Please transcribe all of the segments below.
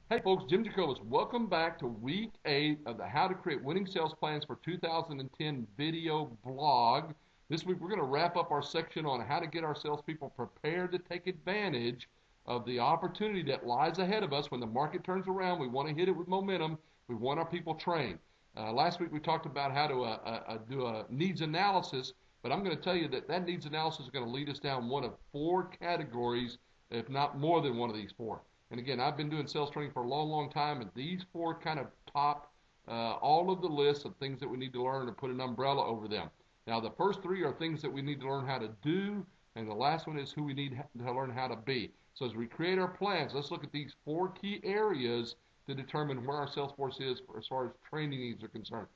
Hey folks, Jim Jacobus. Welcome back to week 8 of the How to Create Winning Sales Plans for 2010 video blog. This week we're going to wrap up our section on how to get our salespeople prepared to take advantage of the opportunity that lies ahead of us when the market turns around. We want to hit it with momentum. We want our people trained. Last week we talked about how to do a needs analysis, but I'm going to tell you that needs analysis is going to lead us down one of 4 categories, if not more than one of these 4. And again, I've been doing sales training for a long, long time, and these 4 kind of top all of the lists of things that we need to learn and put an umbrella over them. Now, the first 3 are things that we need to learn how to do, and the last one is who we need to learn how to be. So as we create our plans, let's look at these 4 key areas to determine where our sales force is as far as training needs are concerned.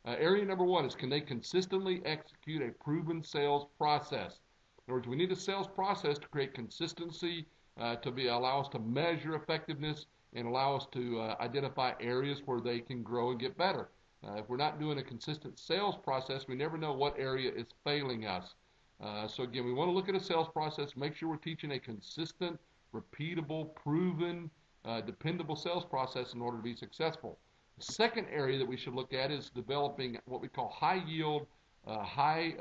Area number 1 is, can they consistently execute a proven sales process? In other words, we need a sales process to create consistency, allow us to measure effectiveness and allow us to identify areas where they can grow and get better. If we're not doing a consistent sales process, we never know what area is failing us. So again, we want to look at a sales process, make sure we're teaching a consistent, repeatable, proven, dependable sales process in order to be successful. The second area that we should look at is developing what we call high yield, high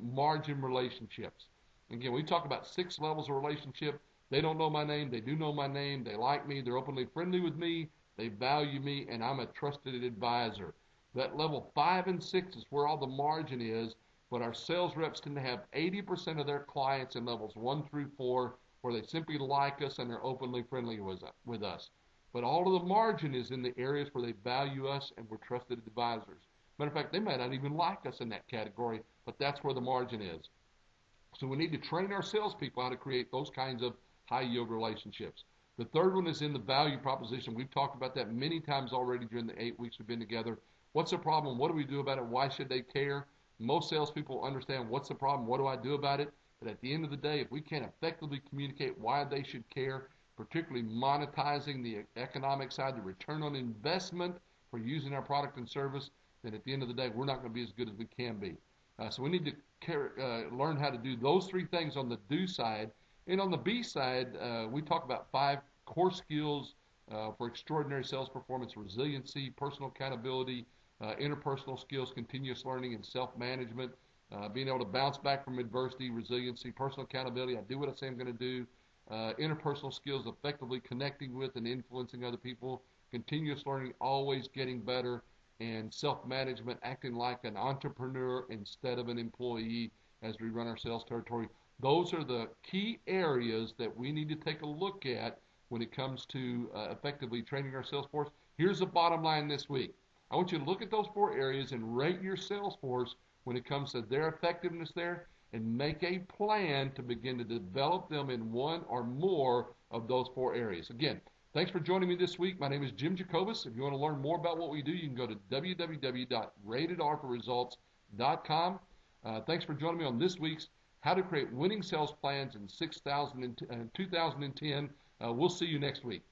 margin relationships. Again, we talk about 6 levels of relationship. They don't know my name. They do know my name. They like me. They're openly friendly with me. They value me, and I'm a trusted advisor. That level 5 and 6 is where all the margin is, but our sales reps tend to have 80% of their clients in levels 1 through 4 where they simply like us and they're openly friendly with us. But all of the margin is in the areas where they value us and we're trusted advisors. Matter of fact, they might not even like us in that category, but that's where the margin is. So we need to train our salespeople how to create those kinds of high-yield relationships. The third one is in the value proposition. We've talked about that many times already during the 8 weeks we've been together. What's the problem? What do we do about it? Why should they care? Most salespeople understand what's the problem, what do I do about it? But at the end of the day, if we can't effectively communicate why they should care, particularly monetizing the economic side, the return on investment for using our product and service, then at the end of the day, we're not going to be as good as we can be. So we need to learn how to do those 3 things on the do side. And on the B side, we talk about 5 core skills for extraordinary sales performance: resiliency, personal accountability, interpersonal skills, continuous learning, and self-management, being able to bounce back from adversity, resiliency, personal accountability, I do what I say I'm going to do, interpersonal skills, effectively connecting with and influencing other people, continuous learning, always getting better, and self-management, acting like an entrepreneur instead of an employee as we run our sales territory. Those are the key areas that we need to take a look at when it comes to effectively training our sales force. Here's the bottom line this week. I want you to look at those 4 areas and rate your sales force when it comes to their effectiveness there, and make a plan to begin to develop them in one or more of those 4 areas. Again, thanks for joining me this week. My name is Jim Jacobus. If you want to learn more about what we do, you can go to www.ratedrforresults.com. Thanks for joining me on this week's How to Create Winning Sales Plans in 2010. We'll see you next week.